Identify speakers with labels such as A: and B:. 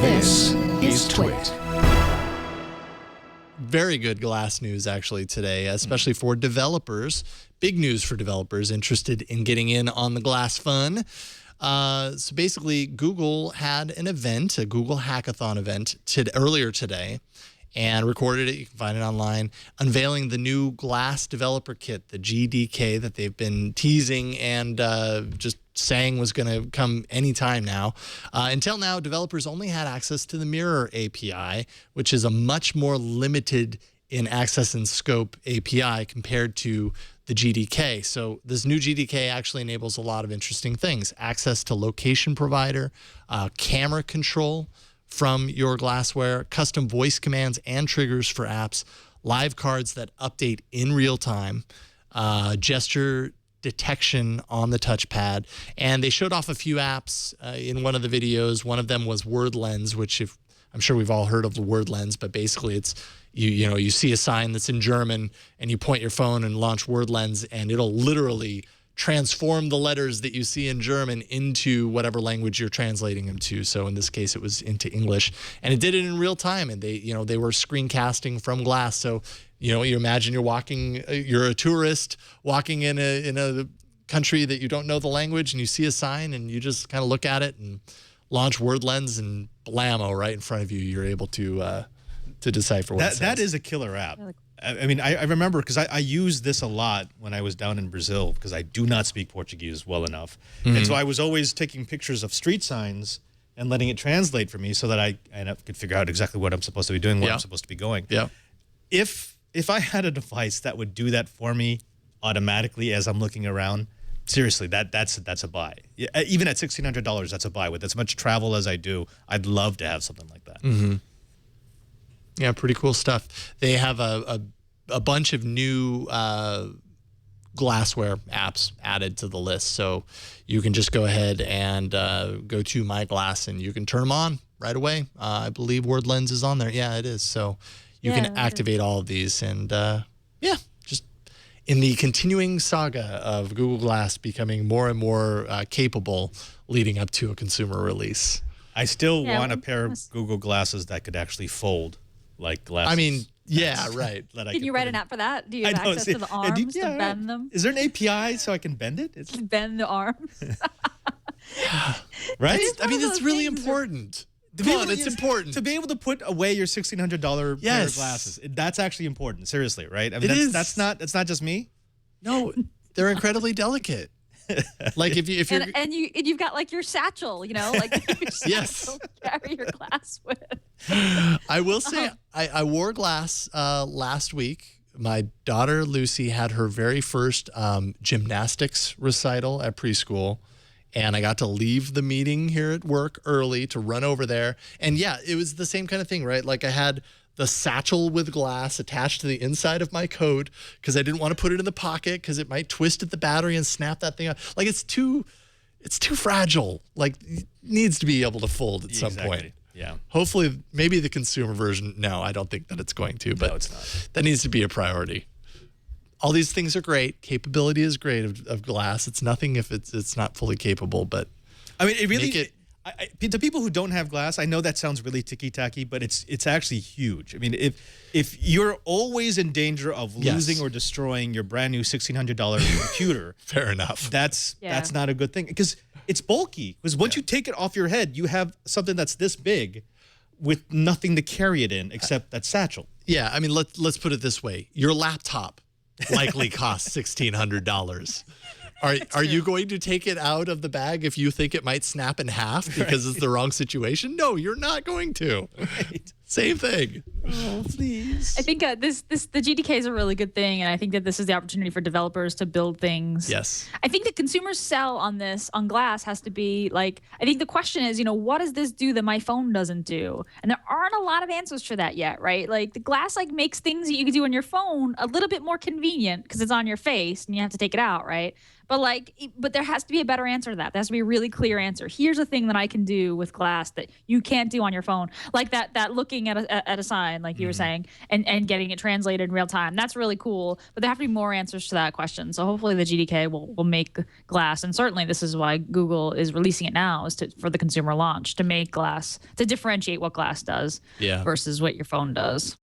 A: This is Twit.
B: Very good glass news actually today, especially for developers. Big news for developers interested in getting in on the glass fun. So basically, Google had an event, a Google Hackathon event earlier today, and recorded it. You can find it online, unveiling the new glass developer kit, the GDK, that they've been teasing and just saying was going to come anytime now. Until now, developers only had access to the Mirror API, which is a much more limited in access and scope API compared to the GDK. So this new GDK actually enables a lot of interesting things: access to location provider, camera control from your glassware, custom voice commands and triggers for apps, live cards that update in real time, gesture detection on the touchpad. And they showed off a few apps in one of the videos. One of them was Word Lens, which I'm sure we've all heard of the Word Lens, but basically it's, you see a sign that's in German and you point your phone and launch Word Lens and it'll literally transform the letters that you see in German into whatever language you're translating them to. So in this case, it was into English, and it did it in real time. And they were screencasting from glass. So, you imagine you're a tourist walking in a country that you don't know the language, and you see a sign and you just kind of look at it and launch Word Lens, and blammo, right in front of you, you're able to decipher what it says.
C: That is a killer app. I mean, I remember because I used this a lot when I was down in Brazil because I do not speak Portuguese well enough. Mm-hmm. And so I was always taking pictures of street signs and letting it translate for me so that I could figure out exactly what I'm supposed to be doing, where I'm supposed to be going.
B: Yeah.
C: If I had a device that would do that for me automatically as I'm looking around, seriously, that's a buy. Yeah, even at $1,600, that's a buy. With as much travel as I do, I'd love to have something like that.
B: Mm-hmm. Yeah, pretty cool stuff. They have a bunch of new glassware apps added to the list. So you can just go ahead and go to My Glass and you can turn them on right away. I believe Word Lens is on there. Yeah, it is. So you can activate all of these. And just in the continuing saga of Google Glass becoming more and more capable leading up to a consumer release.
C: I still want a pair of Google Glasses that could actually fold. Like glasses.
B: I mean, yeah, right.
D: Can you write an app for that? Do you have access to the arms to bend them?
C: Is there an API so I can bend it?
D: Bend the arms.
C: Right?
B: I mean, it's really important. Come on, it's important.
C: To be able to put away your $1,600 pair of glasses, that's actually important. Seriously, right? I mean, that's not just me.
B: No, they're incredibly delicate. Like if you're
D: and you've got like your satchel, like your satchel to carry your glass with.
B: I will say I wore glass last week. My daughter Lucy had her very first gymnastics recital at preschool, and I got to leave the meeting here at work early to run over there. And yeah, it was the same kind of thing, right? Like I had the satchel with glass attached to the inside of my coat because I didn't want to put it in the pocket because it might twist at the battery and snap that thing out. Like it's too fragile. Like it needs to be able to fold at some point.
C: Yeah.
B: Hopefully, maybe the consumer version. No, I don't think that it's going to, but
C: no, it's not.
B: That needs to be a priority. All these things are great. Capability is great of glass. It's nothing if it's not fully capable, but
C: I mean, it really. To people who don't have glass, I know that sounds really ticky-tacky, but it's actually huge. I mean, if you're always in danger of losing or destroying your brand new $1,600 computer,
B: fair enough.
C: That's not a good thing because it's bulky. Because once you take it off your head, you have something that's this big with nothing to carry it in except that satchel.
B: Yeah, I mean, let's put it this way: your laptop likely costs $1,600. Are you going to take it out of the bag if you think it might snap in half because it's the wrong situation? No, you're not going to. Right. Same thing.
C: Oh, please.
D: I think the GDK is a really good thing, and I think that this is the opportunity for developers to build things.
B: Yes.
D: I think the consumer sell on glass has to be like, I think the question is, what does this do that my phone doesn't do? And there aren't a lot of answers for that yet, right? Like the glass makes things that you can do on your phone a little bit more convenient because it's on your face and you have to take it out, right? But there has to be a better answer to that. There has to be a really clear answer. Here's a thing that I can do with glass that you can't do on your phone, like that looking at a sign. line, like you were saying, and getting it translated in real time. That's really cool. But there have to be more answers to that question. So hopefully the GDK will make glass, and certainly this is why Google is releasing it now, is for the consumer launch, to make glass, to differentiate what glass does versus what your phone does.